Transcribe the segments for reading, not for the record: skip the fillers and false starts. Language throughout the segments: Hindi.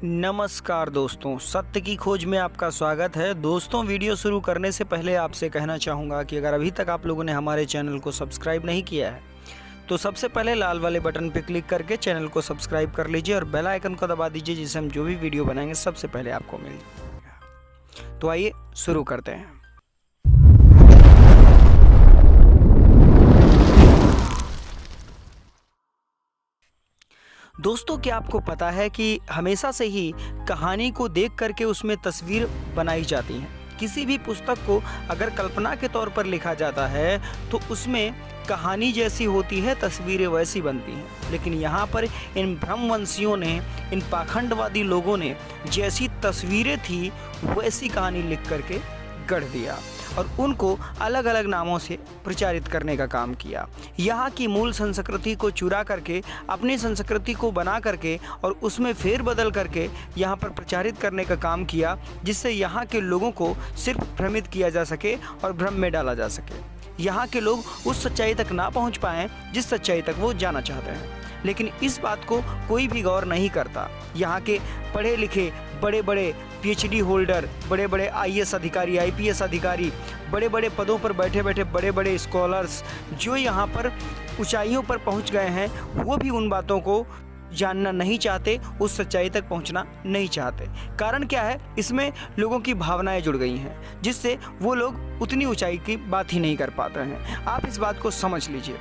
नमस्कार दोस्तों, सत्य की खोज में आपका स्वागत है। दोस्तों, वीडियो शुरू करने से पहले आपसे कहना चाहूँगा कि अगर अभी तक आप लोगों ने हमारे चैनल को सब्सक्राइब नहीं किया है तो सबसे पहले लाल वाले बटन पर क्लिक करके चैनल को सब्सक्राइब कर लीजिए और बेल आइकन को दबा दीजिए, जिससे हम जो भी वीडियो बनाएंगे सबसे पहले आपको मिल जाएगा। तो आइए शुरू करते हैं। दोस्तों, क्या आपको पता है कि हमेशा से ही कहानी को देख करके उसमें तस्वीर बनाई जाती है। किसी भी पुस्तक को अगर कल्पना के तौर पर लिखा जाता है तो उसमें कहानी जैसी होती है, तस्वीरें वैसी बनती हैं। लेकिन यहाँ पर इन भ्रमवंशियों ने, इन पाखंडवादी लोगों ने जैसी तस्वीरें थी वैसी कहानी लिख करके गढ़ दिया और उनको अलग अलग नामों से प्रचारित करने का काम किया। यहाँ की मूल संस्कृति को चुरा करके अपनी संस्कृति को बना करके और उसमें फेरबदल करके यहाँ पर प्रचारित करने का काम किया, जिससे यहाँ के लोगों को सिर्फ भ्रमित किया जा सके और भ्रम में डाला जा सके। यहाँ के लोग उस सच्चाई तक ना पहुँच पाएँ जिस सच्चाई तक वो जाना चाहते हैं। लेकिन इस बात को कोई भी गौर नहीं करता। यहाँ के पढ़े लिखे बड़े बड़े पीएचडी होल्डर, बड़े बड़े आईएएस अधिकारी, आईपीएस अधिकारी, बड़े बड़े पदों पर बैठे बैठे बड़े बड़े स्कॉलर्स जो यहाँ पर ऊंचाइयों पर पहुँच गए हैं, वो भी उन बातों को जानना नहीं चाहते, उस सच्चाई तक पहुंचना नहीं चाहते। कारण क्या है? इसमें लोगों की भावनाएं जुड़ गई हैं, जिससे वो लोग उतनी ऊंचाई की बात ही नहीं कर पाते हैं। आप इस बात को समझ लीजिए।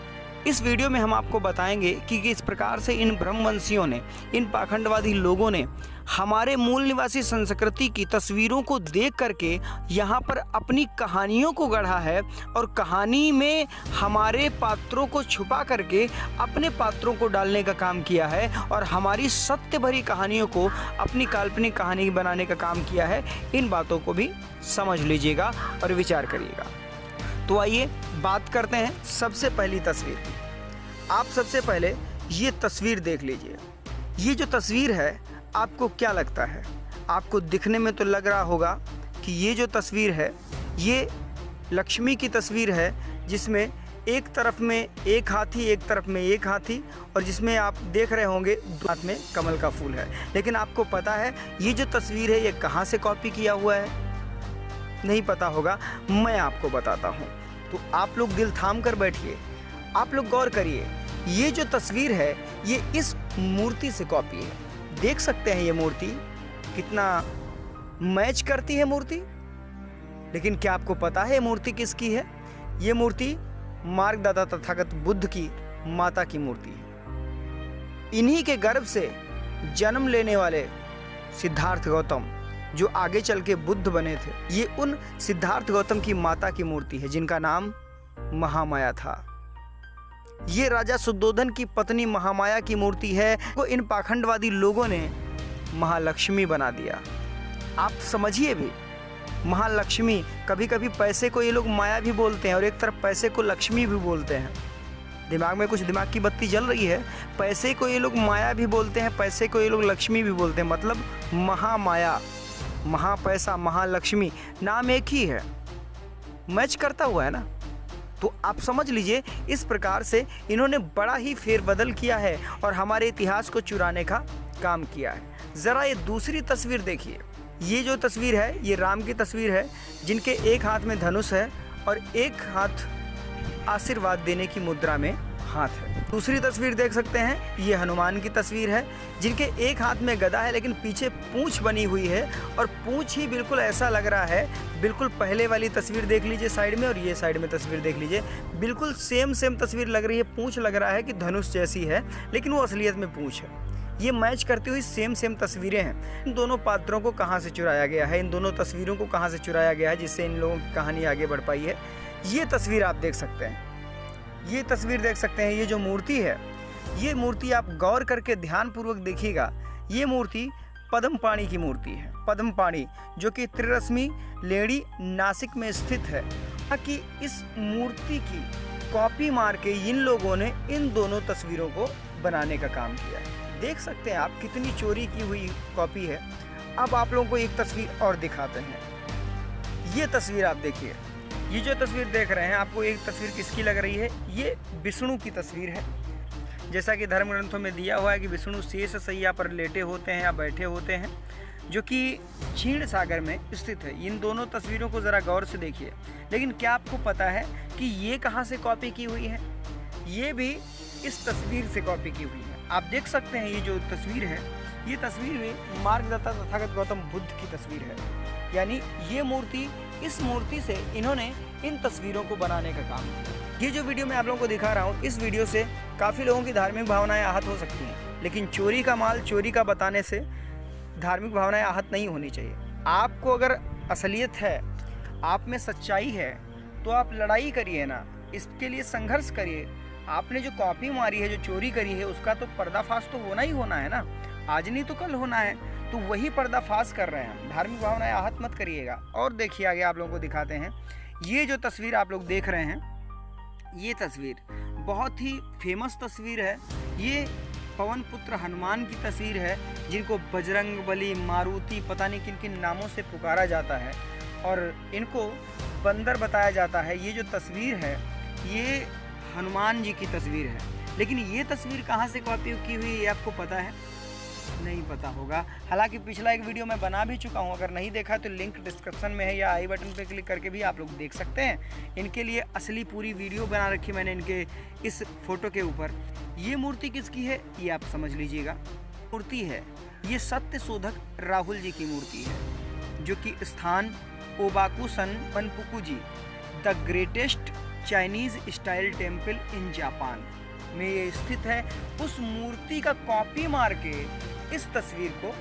इस वीडियो में हम आपको बताएंगे कि किस प्रकार से इन भ्रमवंशियों ने, इन पाखंडवादी लोगों ने हमारे मूल निवासी संस्कृति की तस्वीरों को देख करके यहाँ पर अपनी कहानियों को गढ़ा है और कहानी में हमारे पात्रों को छुपा करके अपने पात्रों को डालने का काम किया है और हमारी सत्य भरी कहानियों को अपनी काल्पनिक कहानी बनाने का काम किया है। इन बातों को भी समझ लीजिएगा और विचार करिएगा। तो आइए बात करते हैं सबसे पहली तस्वीर की। आप सबसे पहले ये तस्वीर देख लीजिए। ये जो तस्वीर है, आपको क्या लगता है? आपको दिखने में तो लग रहा होगा कि ये जो तस्वीर है ये लक्ष्मी की तस्वीर है, जिसमें एक तरफ में एक हाथी, एक तरफ में एक हाथी, और जिसमें आप देख रहे होंगे हाथ में कमल का फूल है। लेकिन आपको पता है ये जो तस्वीर है ये कहाँ से कॉपी किया हुआ है? नहीं पता होगा, मैं आपको बताता हूँ। तो आप लोग दिल थाम कर बैठिए, आप लोग गौर करिए। ये जो तस्वीर है ये इस मूर्ति से कॉपी है। देख सकते हैं ये मूर्ति कितना मैच करती है मूर्ति। लेकिन क्या आपको पता है ये मूर्ति किसकी है? ये मूर्ति मार्गदाता तथागत बुद्ध की माता की मूर्ति है। इन्हीं के गर्भ से जन्म लेने वाले सिद्धार्थ गौतम, जो आगे चल के बुद्ध बने थे, ये उन सिद्धार्थ गौतम की माता की मूर्ति है, जिनका नाम महामाया था। ये राजा शुद्धोधन की पत्नी महामाया की मूर्ति है, को इन पाखंडवादी लोगों ने महालक्ष्मी बना दिया। आप समझिए भी, महालक्ष्मी, कभी कभी पैसे को ये लोग माया भी बोलते हैं और एक तरफ पैसे को लक्ष्मी भी बोलते हैं। दिमाग में कुछ दिमाग की बत्ती जल रही है। पैसे को ये लोग माया भी बोलते हैं, पैसे को ये लोग लक्ष्मी भी बोलते हैं। मतलब महामाया, महापैसा, महालक्ष्मी, नाम एक ही है, मैच करता हुआ है ना। तो आप समझ लीजिए, इस प्रकार से इन्होंने बड़ा ही फेरबदल किया है और हमारे इतिहास को चुराने का काम किया है। ज़रा ये दूसरी तस्वीर देखिए। ये जो तस्वीर है ये राम की तस्वीर है, जिनके एक हाथ में धनुष है और एक हाथ आशीर्वाद देने की मुद्रा में हाथ है। दूसरी तस्वीर देख सकते हैं, ये हनुमान की तस्वीर है, जिनके एक हाथ में गदा है लेकिन पीछे पूंछ बनी हुई है और पूंछ ही बिल्कुल ऐसा लग रहा है, बिल्कुल पहले वाली तस्वीर देख लीजिए साइड में और ये साइड में तस्वीर देख लीजिए, बिल्कुल सेम तस्वीर लग रही है। पूंछ लग रहा है कि धनुष जैसी है, लेकिन वो असलियत में पूंछ है। ये मैच करती हुई सेम तस्वीरें हैं। इन दोनों पात्रों को कहाँ से चुराया गया है, इन दोनों तस्वीरों को कहाँ से चुराया गया है, जिससे इन लोगों की कहानी आगे बढ़ पाई है। ये तस्वीर आप देख सकते हैं, ये तस्वीर देख सकते हैं। ये जो मूर्ति है, ये मूर्ति आप गौर करके ध्यानपूर्वक देखिएगा। ये मूर्ति पद्मपाणि की मूर्ति है। पद्मपाणि जो कि त्रिरश्मि लेडी नासिक में स्थित है। कि इस मूर्ति की कॉपी मार के इन लोगों ने इन दोनों तस्वीरों को बनाने का काम किया है। देख सकते हैं आप कितनी चोरी की हुई कॉपी है। अब आप लोगों को एक तस्वीर और दिखाते हैं। ये तस्वीर आप देखिए। ये जो तस्वीर देख रहे हैं, आपको एक तस्वीर किसकी लग रही है? ये विष्णु की तस्वीर है। जैसा कि धर्म ग्रंथों में दिया हुआ है कि विष्णु शेष सैया पर लेटे होते हैं या बैठे होते हैं, जो कि क्षीण सागर में स्थित है। इन दोनों तस्वीरों को ज़रा गौर से देखिए। लेकिन क्या आपको पता है कि ये कहाँ से कॉपी की हुई है? ये भी इस तस्वीर से कॉपी की हुई है। आप देख सकते हैं ये जो तस्वीर है, ये तस्वीर में मार्गदत्ता तथागत गौतम बुद्ध की तस्वीर है। यानी ये मूर्ति, इस मूर्ति से इन्होंने इन तस्वीरों को बनाने का काम किया। ये जो वीडियो मैं आप लोगों को दिखा रहा हूँ, इस वीडियो से काफ़ी लोगों की धार्मिक भावनाएं आहत हो सकती हैं, लेकिन चोरी का माल चोरी का बताने से धार्मिक भावनाएं आहत नहीं होनी चाहिए। आपको अगर असलियत है, आप में सच्चाई है, तो आप लड़ाई करिए ना, इसके लिए संघर्ष करिए। आपने जो कॉपी मारी है, जो चोरी करी है, उसका तो पर्दाफाश तो होना ही होना है ना, आज नहीं तो कल होना है। तो वही पर्दाफाश कर रहे हैं, धार्मिक भावनाएं आहत मत करिएगा। और देखिए आगे आप लोगों को दिखाते हैं। ये जो तस्वीर आप लोग देख रहे हैं, ये तस्वीर बहुत ही फेमस तस्वीर है। ये पवन पुत्र हनुमान की तस्वीर है, जिनको बजरंग बली, मारुति, पता नहीं किन किन नामों से पुकारा जाता है और इनको बंदर बताया जाता है। ये जो तस्वीर है, ये हनुमान जी की तस्वीर है। लेकिन ये तस्वीर कहाँ से कॉपी की हुई है, आपको पता है? नहीं पता होगा। हालांकि पिछला एक वीडियो मैं बना भी चुका हूं, अगर नहीं देखा तो लिंक डिस्क्रिप्शन में है या आई बटन पे क्लिक करके भी आप लोग देख सकते हैं। इनके लिए असली पूरी वीडियो बना रखी मैंने इनके इस फोटो के ऊपर। ये मूर्ति किसकी है ये आप समझ लीजिएगा। मूर्ति है ये सत्य शोधक राहुल जी की मूर्ति है, जो कि स्थान ओबाकुसन बनपुकुजी, the greatest Chinese style temple in Japan में ये स्थित है। उस मूर्ति का कॉपी मार के इस तस्वीर को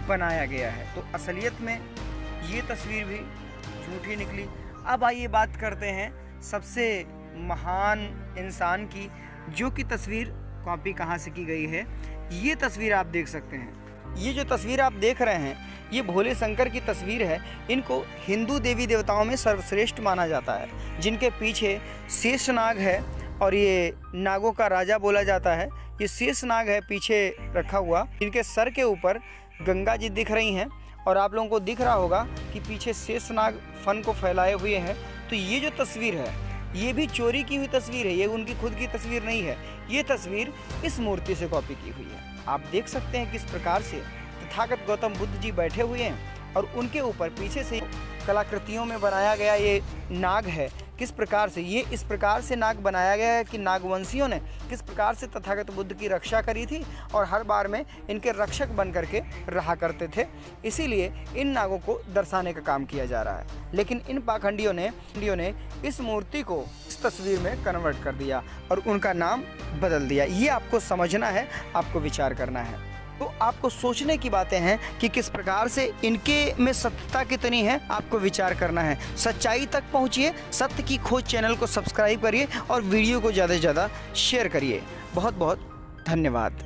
बनाया गया है। तो असलियत में ये तस्वीर भी झूठी निकली। अब आइए बात करते हैं सबसे महान इंसान की, जो कि तस्वीर कॉपी कहाँ से की गई है। ये तस्वीर आप देख सकते हैं। ये जो तस्वीर आप देख रहे हैं, ये भोले शंकर की तस्वीर है। इनको हिंदू देवी देवताओं में सर्वश्रेष्ठ माना जाता है, जिनके पीछे शेषनाग है और ये नागों का राजा बोला जाता है। ये शेषनाग है पीछे रखा हुआ, इनके सर के ऊपर गंगा जी दिख रही हैं और आप लोगों को दिख रहा होगा कि पीछे शेषनाग फन को फैलाए हुए हैं। तो ये जो तस्वीर है, ये भी चोरी की हुई तस्वीर है, ये उनकी खुद की तस्वीर नहीं है। ये तस्वीर इस मूर्ति से कॉपी की हुई है। आप देख सकते हैं किस प्रकार से तथागत गौतम बुद्ध जी बैठे हुए हैं और उनके ऊपर पीछे से कलाकृतियों में बनाया गया ये नाग है। किस प्रकार से ये इस प्रकार से नाग बनाया गया है कि नागवंशियों ने किस प्रकार से तथागत बुद्ध की रक्षा करी थी और हर बार में इनके रक्षक बन करके रहा करते थे। इसीलिए इन नागों को दर्शाने का काम किया जा रहा है। लेकिन इन पाखंडियों ने इस मूर्ति को इस तस्वीर में कन्वर्ट कर दिया और उनका नाम बदल दिया। ये आपको समझना है, आपको विचार करना है। तो आपको सोचने की बातें हैं कि किस प्रकार से इनके में सत्यता कितनी है, आपको विचार करना है। सच्चाई तक पहुंचिए। सत्य की खोज चैनल को सब्सक्राइब करिए और वीडियो को ज़्यादा से ज़्यादा शेयर करिए। बहुत बहुत धन्यवाद।